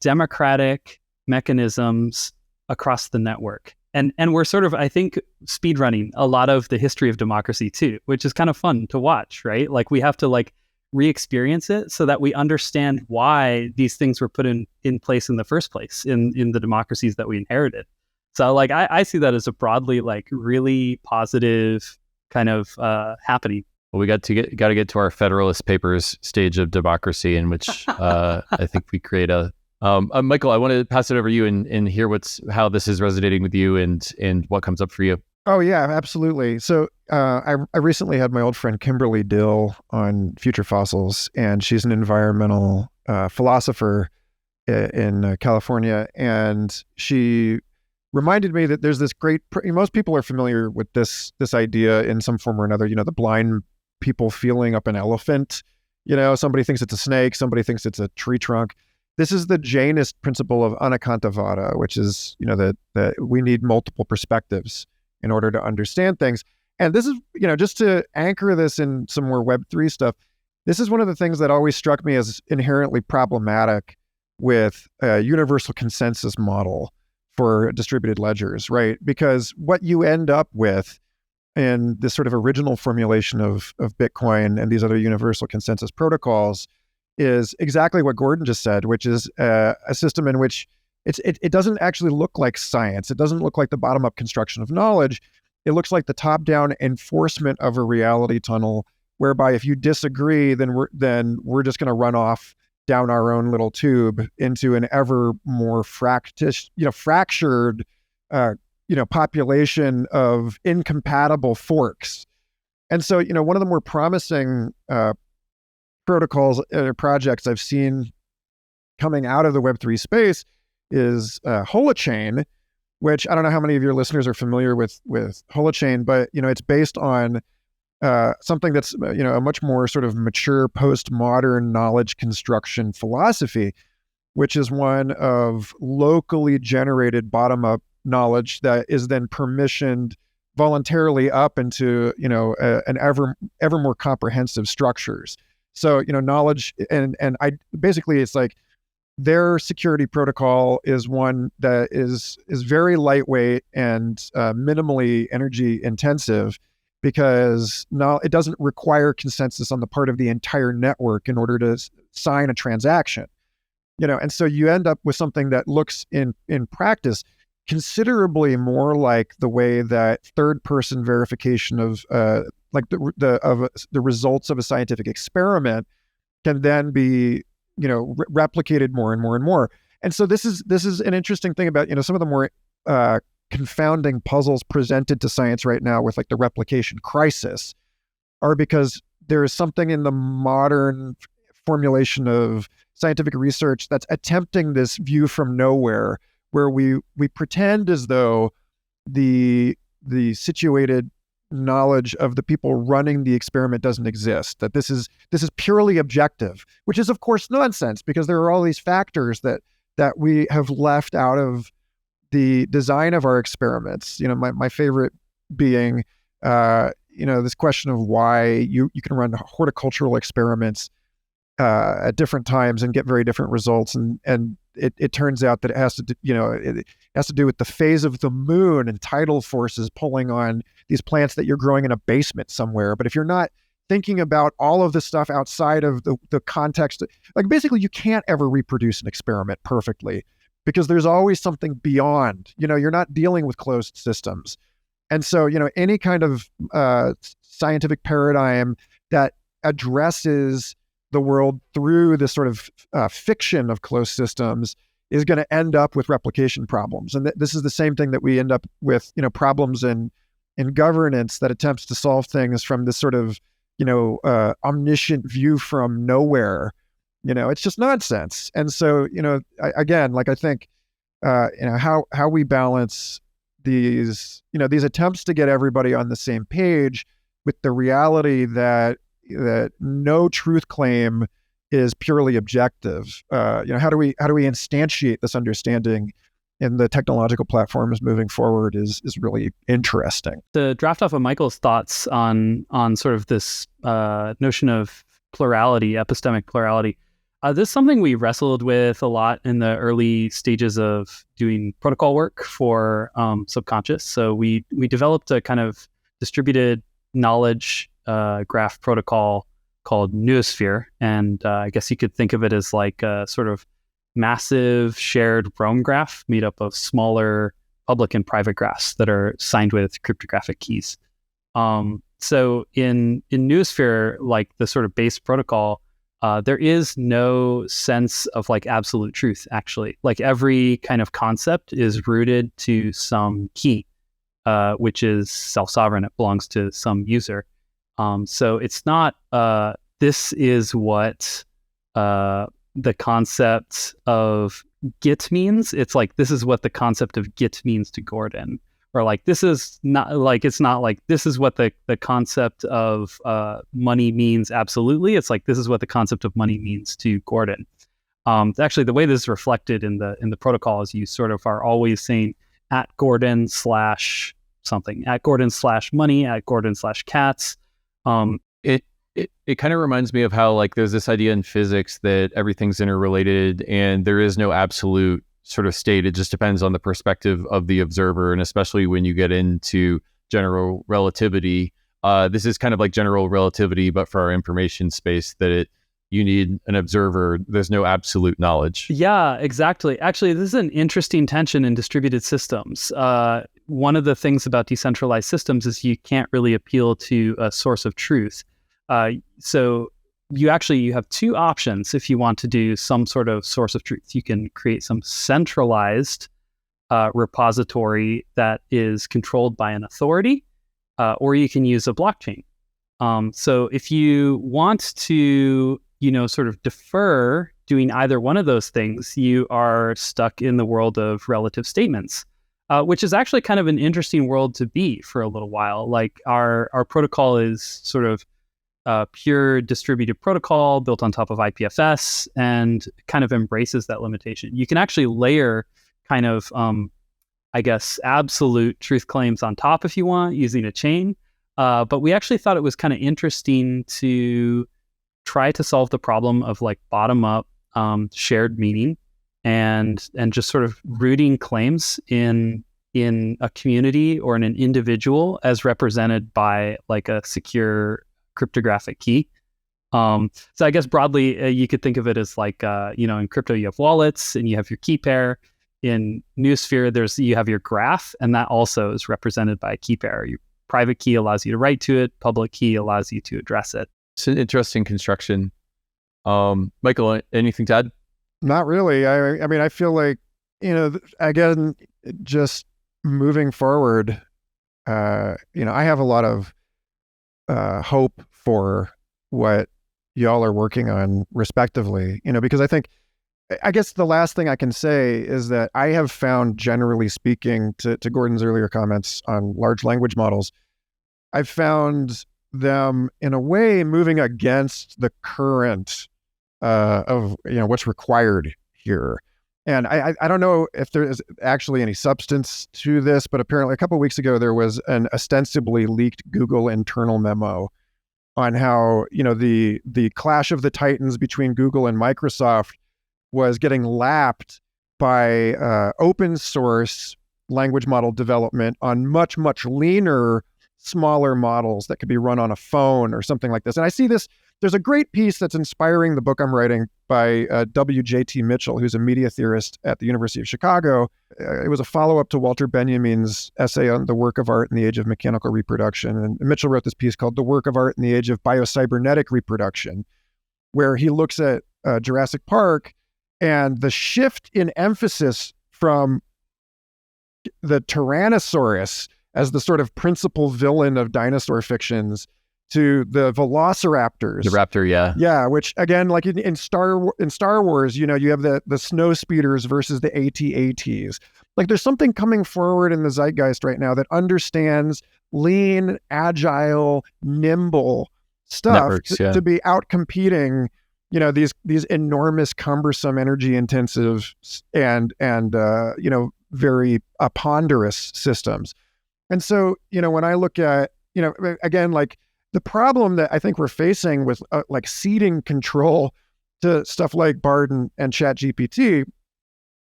democratic mechanisms across the network. And we're sort of, I think, speedrunning a lot of the history of democracy too, which is kind of fun to watch, right? Like we have to like re-experience it so that we understand why these things were put in place in the first place in the democracies that we inherited. So like I see that as a broadly like really positive kind of happening. Well, we got to get to our Federalist Papers stage of democracy, in which I think we create a. Michael, I want to pass it over to you and hear how this is resonating with you and what comes up for you. Oh yeah, absolutely. So I recently had my old friend Kimberly Dill on Future Fossils, and she's an environmental philosopher in California, and she reminded me that there's this great. Most people are familiar with this idea in some form or another. The blind people feeling up an elephant. Somebody thinks it's a snake, somebody thinks it's a tree trunk. This is the Jainist principle of anekantavada, which is, that we need multiple perspectives in order to understand things. And this is, just to anchor this in some more Web3 stuff, this is one of the things that always struck me as inherently problematic with a universal consensus model for distributed ledgers, right? Because what you end up with in this sort of original formulation of Bitcoin and these other universal consensus protocols is exactly what Gordon just said, which is a system in which it doesn't actually look like science. It doesn't look like the bottom-up construction of knowledge. It looks like the top-down enforcement of a reality tunnel, whereby if you disagree, then we're just going to run off down our own little tube into an ever more fractured, population of incompatible forks. And so, one of the more promising protocols or projects I've seen coming out of the Web3 space is Holochain, which I don't know how many of your listeners are familiar with Holochain, but it's based on something that's a much more sort of mature postmodern knowledge construction philosophy, which is one of locally generated bottom-up knowledge that is then permissioned voluntarily up into an ever more comprehensive structures. So knowledge and I basically, it's like their security protocol is one that is very lightweight and minimally energy intensive, because now it doesn't require consensus on the part of the entire network in order to sign a transaction. And so you end up with something that looks in practice considerably more like the way that third-person verification of the results of a scientific experiment can then be replicated more and more and more. And so this is an interesting thing about some of the more confounding puzzles presented to science right now with like the replication crisis are because there is something in the modern formulation of scientific research that's attempting this view from nowhere, where we pretend as though the situated knowledge of the people running the experiment doesn't exist, that this is purely objective, which is of course nonsense, because there are all these factors that we have left out of the design of our experiments. My favorite being this question of why you can run horticultural experiments at different times and get very different results, and it turns out that it has to do with the phase of the moon and tidal forces pulling on these plants that you're growing in a basement somewhere. But if you're not thinking about all of this stuff outside of the context, like basically you can't ever reproduce an experiment perfectly, because there's always something beyond. You're not dealing with closed systems. And so any kind of scientific paradigm that addresses the world through this sort of fiction of closed systems is going to end up with replication problems. And this is the same thing that we end up with, problems in governance that attempts to solve things from this sort of, omniscient view from nowhere. It's just nonsense. And so, I think, how we balance these attempts to get everybody on the same page with the reality that no truth claim is purely objective. How do we instantiate this understanding in the technological platforms moving forward is really interesting. To draft off of Michael's thoughts on sort of this notion of plurality, epistemic plurality, this is something we wrestled with a lot in the early stages of doing protocol work for Subconscious. So we developed a kind of distributed knowledge graph protocol called Noosphere, and I guess you could think of it as like a sort of massive shared Roam graph made up of smaller public and private graphs that are signed with cryptographic keys. So in Noosphere, like the sort of base protocol, there is no sense of like absolute truth, actually. Like every kind of concept is rooted to some key, which is self-sovereign. It belongs to some user. So it's not, this is what the concept of Git means. It's like, this is what the concept of Git means to Gordon. Or like, this is not like, it's not like, this is what the concept of money means absolutely. It's like, this is what the concept of money means to Gordon. Actually, the way this is reflected in the protocol is you sort of are always saying at Gordon / something, at Gordon / money, at Gordon / cats. It kind of reminds me of how like there's this idea in physics that everything's interrelated and there is no absolute sort of state. It just depends on the perspective of the observer. And especially when you get into general relativity, this is kind of like general relativity, but for our information space, that you need an observer. There's no absolute knowledge. Yeah, exactly. Actually, this is an interesting tension in distributed systems. One of the things about decentralized systems is you can't really appeal to a source of truth. So you have two options if you want to do some sort of source of truth. You can create some centralized repository that is controlled by an authority, or you can use a blockchain. So if you want to, sort of defer doing either one of those things, you are stuck in the world of relative statements, which is actually kind of an interesting world to be for a little while. Like our protocol is sort of pure distributed protocol built on top of IPFS and kind of embraces that limitation. You can actually layer kind of, absolute truth claims on top if you want using a chain. But we actually thought it was kind of interesting to try to solve the problem of like bottom up shared meaning and just sort of rooting claims in a community or in an individual as represented by like a secure cryptographic key. So I guess broadly, you could think of it as like, in crypto, you have wallets and you have your key pair. In Noosphere, you have your graph, and that also is represented by a key pair. Your private key allows you to write to it. Public key allows you to address it. It's an interesting construction. Michael, anything to add? Not really. I mean, I feel like, again, just moving forward, I have a lot of hope for what y'all are working on respectively, because I guess the last thing I can say is that I have found, generally speaking, to Gordon's earlier comments on large language models, I've found them in a way moving against the current of what's required here. And I don't know if there is actually any substance to this, but apparently a couple of weeks ago there was an ostensibly leaked Google internal memo on how the clash of the titans between Google and Microsoft was getting lapped by open source language model development on much, much leaner, smaller models that could be run on a phone or something like this. And I see this, there's a great piece that's inspiring the book I'm writing by W.J.T. Mitchell, who's a media theorist at the University of Chicago. It was a follow-up to Walter Benjamin's essay on the work of art in the age of mechanical reproduction. And Mitchell wrote this piece called The Work of Art in the Age of Biocybernetic Reproduction, where he looks at Jurassic Park and the shift in emphasis from the Tyrannosaurus as the sort of principal villain of dinosaur fictions to the velociraptors. The raptor, yeah. Yeah, which again, like in Star Wars, you have the snow speeders versus the AT-ATs. Like there's something coming forward in the zeitgeist right now that understands lean, agile, nimble stuff to be out competing these enormous, cumbersome, energy intensive and very ponderous systems. And so, when I look at, again, like the problem that I think we're facing with like ceding control to stuff like Bard and ChatGPT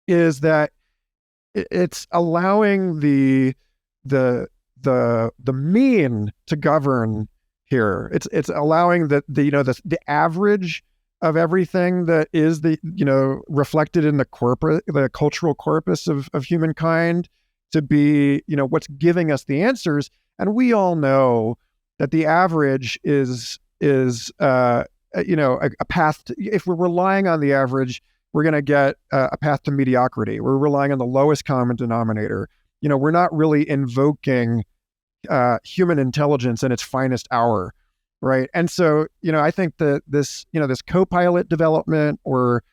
is that it's allowing the mean to govern here. It's allowing the average of everything that is reflected in the cultural corpus of humankind to be what's giving us the answers. And we all know that the average is a path to, if we're relying on the average, we're going to get a path to mediocrity. We're relying on the lowest common denominator. We're not really invoking human intelligence in its finest hour. Right. And so, I think that this Copilot development or,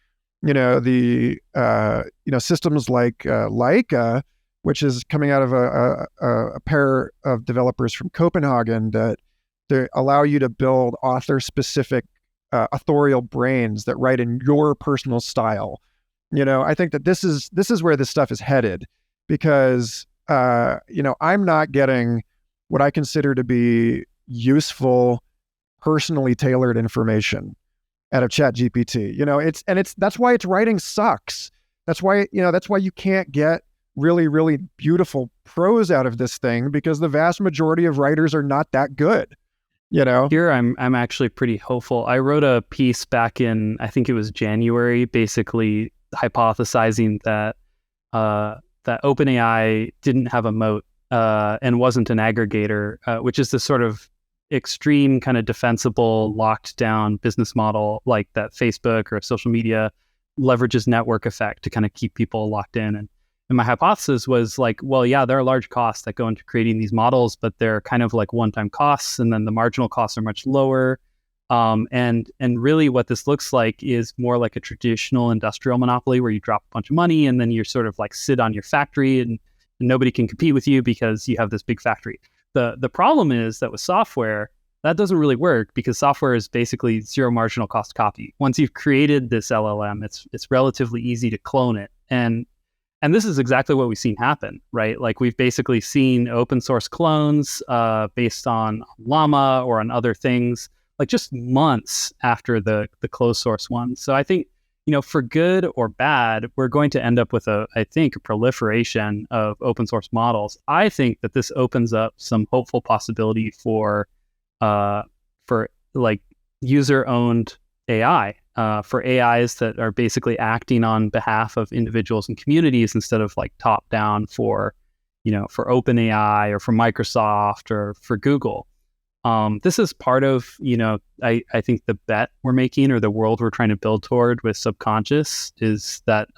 the, systems like Leica, which is coming out of a pair of developers from Copenhagen that they allow you to build author-specific authorial brains that write in your personal style. I think that this is where this stuff is headed because, I'm not getting what I consider to be useful, personally tailored information out of ChatGPT. That's why its writing sucks. That's why you can't get really, really beautiful prose out of this thing because the vast majority of writers are not that good. Here I'm actually pretty hopeful. I wrote a piece back in, I think it was January, basically hypothesizing that that OpenAI didn't have a moat and wasn't an aggregator, which is the sort of extreme kind of defensible, locked down business model like that Facebook or social media leverages network effect to kind of keep people locked in. And my hypothesis was like, well, yeah, there are large costs that go into creating these models, but they're kind of like one-time costs, and then the marginal costs are much lower. And really what this looks like is more like a traditional industrial monopoly where you drop a bunch of money and then you're sort of like sit on your factory and nobody can compete with you because you have this big factory. The problem is that with software, that doesn't really work because software is basically zero marginal cost copy. Once you've created this LLM, it's relatively easy to clone it. And this is exactly what we've seen happen, right? Like we've basically seen open source clones based on Llama or on other things, like just months after the closed source one. So I think, for good or bad, we're going to end up with a proliferation of open source models. I think that this opens up some hopeful possibility for like user-owned AI, for AIs that are basically acting on behalf of individuals and communities instead of like top-down for OpenAI or for Microsoft or for Google. This is part of, I think the bet we're making or the world we're trying to build toward with Subconscious is that,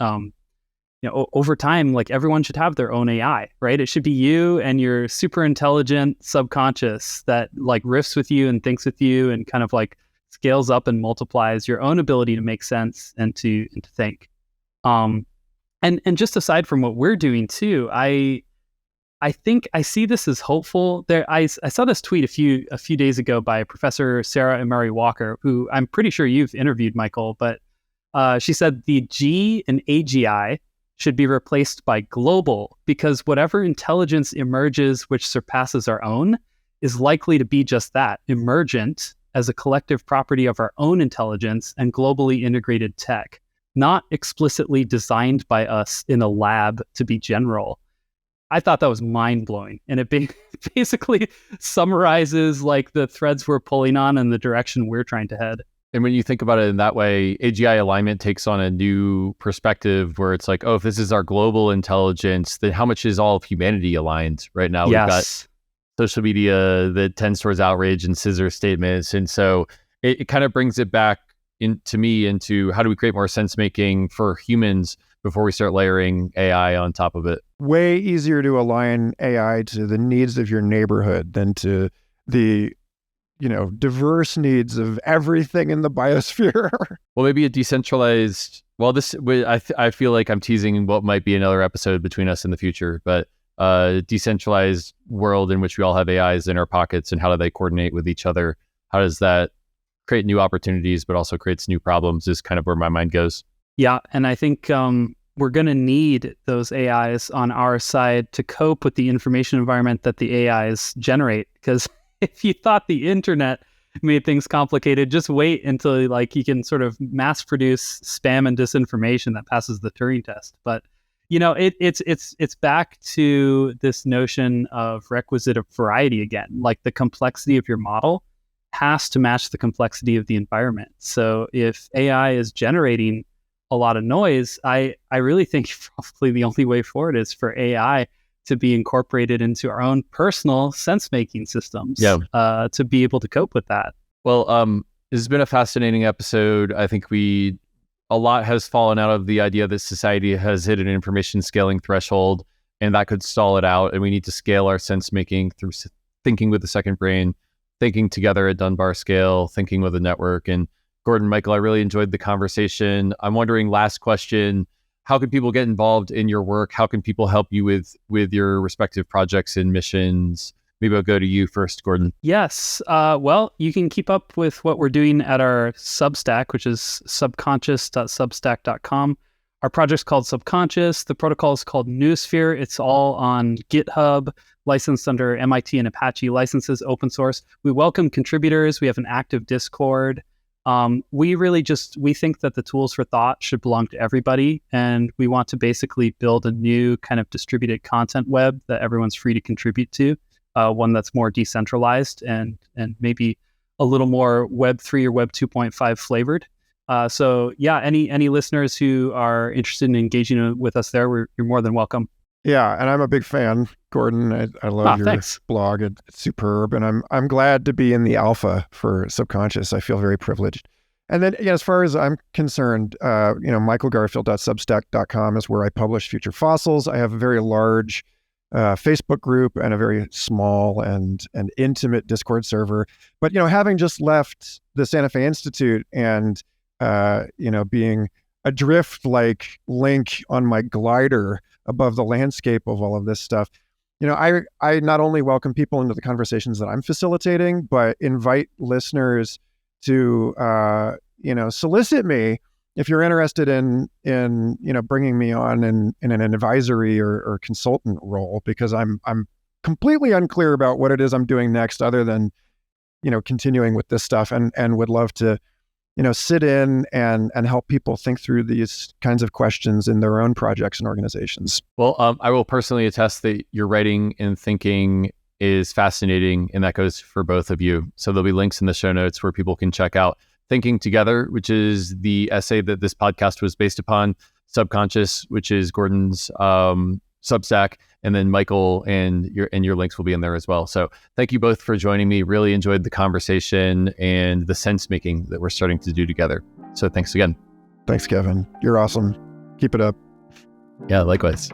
over time, like everyone should have their own AI, right? It should be you and your super intelligent subconscious that like riffs with you and thinks with you and kind of like scales up and multiplies your own ability to make sense and to think. And just aside from what we're doing too, I think I see this as hopeful. I saw this tweet a few days ago by Professor Sarah Emery Walker, who I'm pretty sure you've interviewed, Michael, but she said the G in AGI should be replaced by global because whatever intelligence emerges which surpasses our own is likely to be just that, emergent as a collective property of our own intelligence and globally integrated tech, not explicitly designed by us in a lab to be general. I thought that was mind-blowing, and it basically summarizes like the threads we're pulling on and the direction we're trying to head. And when you think about it in that way, AGI alignment takes on a new perspective where it's like, oh, if this is our global intelligence, then how much is all of humanity aligned right now? Yes. We've got social media that tends towards outrage and scissor statements. And so it kind of brings it back into how do we create more sense making for humans before we start layering AI on top of it. Way easier to align AI to the needs of your neighborhood than to the diverse needs of everything in the biosphere. Well, maybe a decentralized, I feel like I'm teasing what might be another episode between us in the future, but a decentralized world in which we all have AIs in our pockets, and how do they coordinate with each other? How does that create new opportunities, but also creates new problems is kind of where my mind goes. Yeah, and I think we're going to need those AIs on our side to cope with the information environment that the AIs generate, because if you thought the internet made things complicated, just wait until like you can sort of mass produce spam and disinformation that passes the Turing test. But it's back to this notion of requisite of variety again. Like the complexity of your model has to match the complexity of the environment. So if AI is generating a lot of noise, I really think probably the only way forward is for AI to be incorporated into our own personal sense-making systems to be able to cope with that. Well, this has been a fascinating episode. I think a lot has fallen out of the idea that society has hit an information scaling threshold, and that could stall it out. And we need to scale our sense-making through thinking with the second brain, thinking together at Dunbar scale, thinking with a network. And Gordon, Michael, I really enjoyed the conversation. I'm wondering, last question, how can people get involved in your work? How can people help you with your respective projects and missions? Maybe I'll go to you first, Gordon. Yes. Well, you can keep up with what we're doing at our Substack, which is subconscious.substack.com. Our project's called Subconscious. The protocol is called Noosphere. It's all on GitHub, licensed under MIT and Apache licenses, open source. We welcome contributors. We have an active Discord. We think that the tools for thought should belong to everybody, and we want to basically build a new kind of distributed content web that everyone's free to contribute to, one that's more decentralized and maybe a little more Web 3 or Web 2.5 flavored. So yeah, any listeners who are interested in engaging with us there, you're more than welcome. Yeah, and I'm a big fan. Gordon. I love your Thanks. blog. It's superb, and I'm glad to be in the alpha for Subconscious. I feel very privileged. And then, as far as I'm concerned, michaelgarfield.substack.com is where I publish Future Fossils. I have a very large Facebook group and a very small and intimate Discord server. But having just left the Santa Fe Institute and being adrift like Link on my glider above the landscape of all of this stuff, I not only welcome people into the conversations that I'm facilitating, but invite listeners to solicit me if you're interested in bringing me on in an advisory or consultant role, because I'm completely unclear about what it is I'm doing next, other than continuing with this stuff, and would love to sit in and help people think through these kinds of questions in their own projects and organizations. Well, I will personally attest that your writing and thinking is fascinating, and that goes for both of you. So there'll be links in the show notes where people can check out Thinking Together, which is the essay that this podcast was based upon, Subconscious, which is Gordon's Substack, and then Michael and your links will be in there as well. So thank you both for joining me. Really enjoyed the conversation and the sense making that we're starting to do together. So thanks again. Thanks, Kevin. You're awesome. Keep it up. Yeah, likewise.